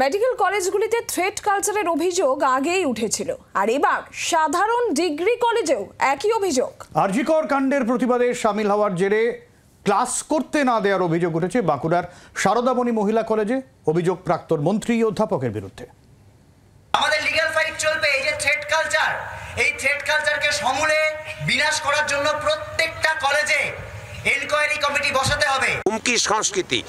Medical কলেজগুলিতে threat কালচারের অভিযোগ আগেই উঠেছিল, আর এবার সাধারণ ডিগ্রি কলেজেও একই অভিযোগ। আরজি কর কাণ্ডের প্রতিবাদে শামিল হওয়ার জেরে ক্লাস করতে না দেওয়ার অভিযোগ উঠেছে বাঁকুড়ার সারদামণি মহিলা কলেজে। অভিযোগ প্রাক্তন মন্ত্রী অধ্যাপকের বিরুদ্ধে। আমাদের লিগ্যাল ফাইট চলবে। এই যে থ্রেট কালচার, এই থ্রেট কালচারকে সমূলে বিনাশ করার জন্য প্রত্যেকটা কলেজে এনকোয়ারি কমিটি বসাতে হবে। হুমকি সংস্কৃতি,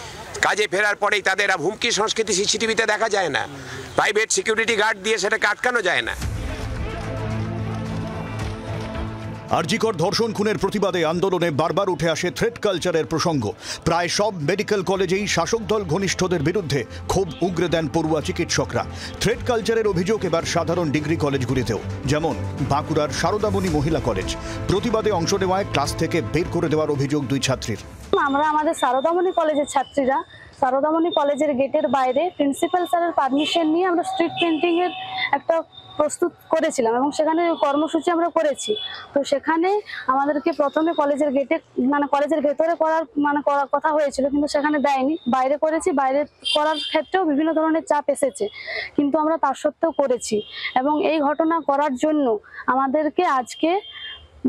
কাজে ফেরার পরেই তাদের হুমকি সংস্কৃতি সিসিটিভিতে দেখা যায় না, প্রাইভেট সিকিউরিটি গার্ড দিয়ে সেটাকে আটকানো যায় না। আরজি কর ধর্ষণ খুনের প্রতিবাদে আন্দোলনে বারবার উঠে আসে থ্রেট কালচারের প্রসঙ্গ। প্রায় সব মেডিকেল কলেজেই শাসক দল ঘনিষ্ঠদের বিরুদ্ধে ক্ষোভ উগরে দেন পড়ুয়া চিকিৎসকরা। থ্রেট কালচারের অভিযোগ এবার সাধারণ ডিগ্রি কলেজগুলিতেও, যেমন বাঁকুড়ার সারদামণি মহিলা কলেজ। প্রতিবাদে অংশ নেওয়ায় ক্লাস থেকে বের করে দেওয়ার অভিযোগ দুই ছাত্রীর। আমরা আমাদের সারদামণি কলেজের ছাত্রীরা সারদামণি কলেজের গেটের বাইরে প্রিন্সিপাল স্যারের পারমিশন নিয়ে আমরা স্ট্রিট পেন্টিং এর একটা প্রস্তুত করেছিলাম এবং সেখানে কর্মসূচি আমরা করেছি। তো সেখানে আমাদেরকে প্রথমে কলেজের গেটে কলেজের ভেতরে করার কথা হয়েছিল, কিন্তু সেখানে দেয়নি, বাইরে করেছি। বাইরে করার ক্ষেত্রেও বিভিন্ন ধরনের চাপ এসেছে, কিন্তু আমরা তার সত্ত্বেও করেছি। এবং এই ঘটনা করার জন্য আমাদেরকে আজকে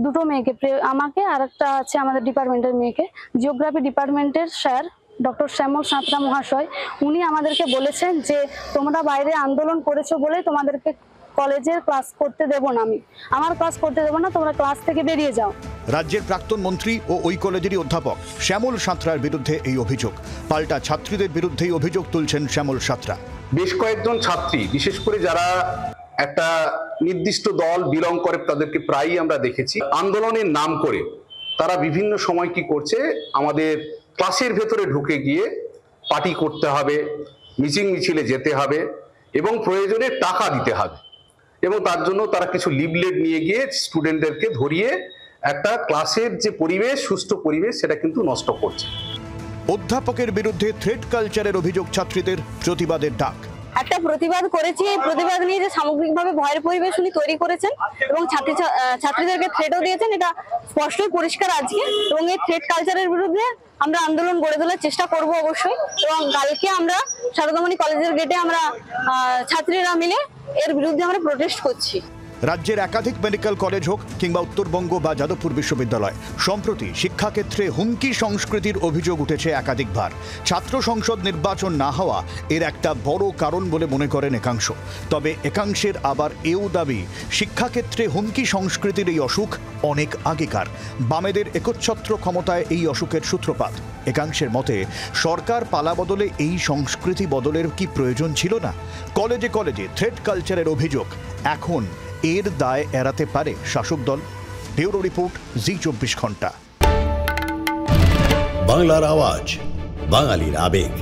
দুটো মেয়েকে, আমাকে আর একটা আছে আমাদের ডিপার্টমেন্টের মেয়েকে, জিওগ্রাফি ডিপার্টমেন্টের স্যার ডক্টর শ্যামল সাঁতরা মহাশয়, উনি আমাদেরকে বলেছেন যে তোমরা বাইরে আন্দোলন করেছো বলে তোমাদেরকে কলেজের ক্লাস করতে দেবো না, আমার ক্লাস করতে দেবো না, তোমরা ক্লাস থেকে বেরিয়ে যাও। রাজ্যের প্রাক্তন মন্ত্রী ও ওই কলেজেরই অধ্যাপক শ্যামল সাঁতরার বিরুদ্ধে এই অভিযোগ। পাল্টা ছাত্রীদের বিরুদ্ধেই অভিযোগ তুলছেন শ্যামল সাঁতরা। বেশ কয়েকজন ছাত্রী, বিশেষ করে যারা একটা নির্দিষ্ট দল বিলং করে, তাদেরকে প্রায়ই আমরা দেখেছি আন্দোলনের নাম করে তারা বিভিন্ন সময় কি করছে, আমাদের ক্লাসের ভেতরে ঢুকে গিয়ে পার্টি করতে হবে, মিছিলে যেতে হবে এবং প্রয়োজনে টাকা দিতে হবে, এবং তার জন্য তারা কিছু লিফলেট নিয়ে গিয়ে স্টুডেন্টদেরকে ধরিয়ে একটা ক্লাসের যে পরিবেশ, সুষ্ঠু পরিবেশ, সেটা কিন্তু নষ্ট করছে। অধ্যাপকের বিরুদ্ধে থ্রেট কালচারের অভিযোগ, ছাত্রীদের প্রতিবাদের ডাক। একটা প্রতিবাদ করেছি, এই প্রতিবাদ নিয়ে যে সামগ্রিকভাবে ভয়ের পরিবেশ উনি তৈরি করেছেন এবং ছাত্রীদেরকে থ্রেটও দিয়েছেন, এটা স্পষ্টই পরিষ্কার আজকে। এবং এই থ্রেট কালচারের বিরুদ্ধে আমরা আন্দোলন গড়ে তোলার চেষ্টা করব অবশ্যই। এবং কালকে আমরা সারদামণি কলেজের গেটে আমরা ছাত্রীরা মিলে এর বিরুদ্ধে আমরা প্রোটেস্ট করছি। রাজ্যের একাধিক মেডিকেল কলেজ হোক কিংবা উত্তরবঙ্গ বা যাদবপুর বিশ্ববিদ্যালয়, সম্প্রতি শিক্ষাক্ষেত্রে হুমকি সংস্কৃতির অভিযোগ উঠেছে একাধিকবার। ছাত্র সংসদ নির্বাচন না হওয়া এর একটা বড় কারণ বলে মনে করেন একাংশ। তবে একাংশের আবার এও দাবি, শিক্ষাক্ষেত্রে হুমকি সংস্কৃতির এই অসুখ অনেক আগেকার। বামেদের একচ্ছত্র ক্ষমতায় এই অসুখের সূত্রপাত। একাংশের মতে সরকার পালা বদলে এই সংস্কৃতি বদলের কি প্রয়োজন ছিল না? কলেজে কলেজে থ্রেট কালচারের অভিযোগ, এখন এর দায় এড়াতে পারে শাসক দল? ব্যুরো রিপোর্ট, জি24 ঘন্টা। বাংলার আওয়াজ, বাঙালির আবেগ,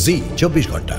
জি24 ঘন্টা।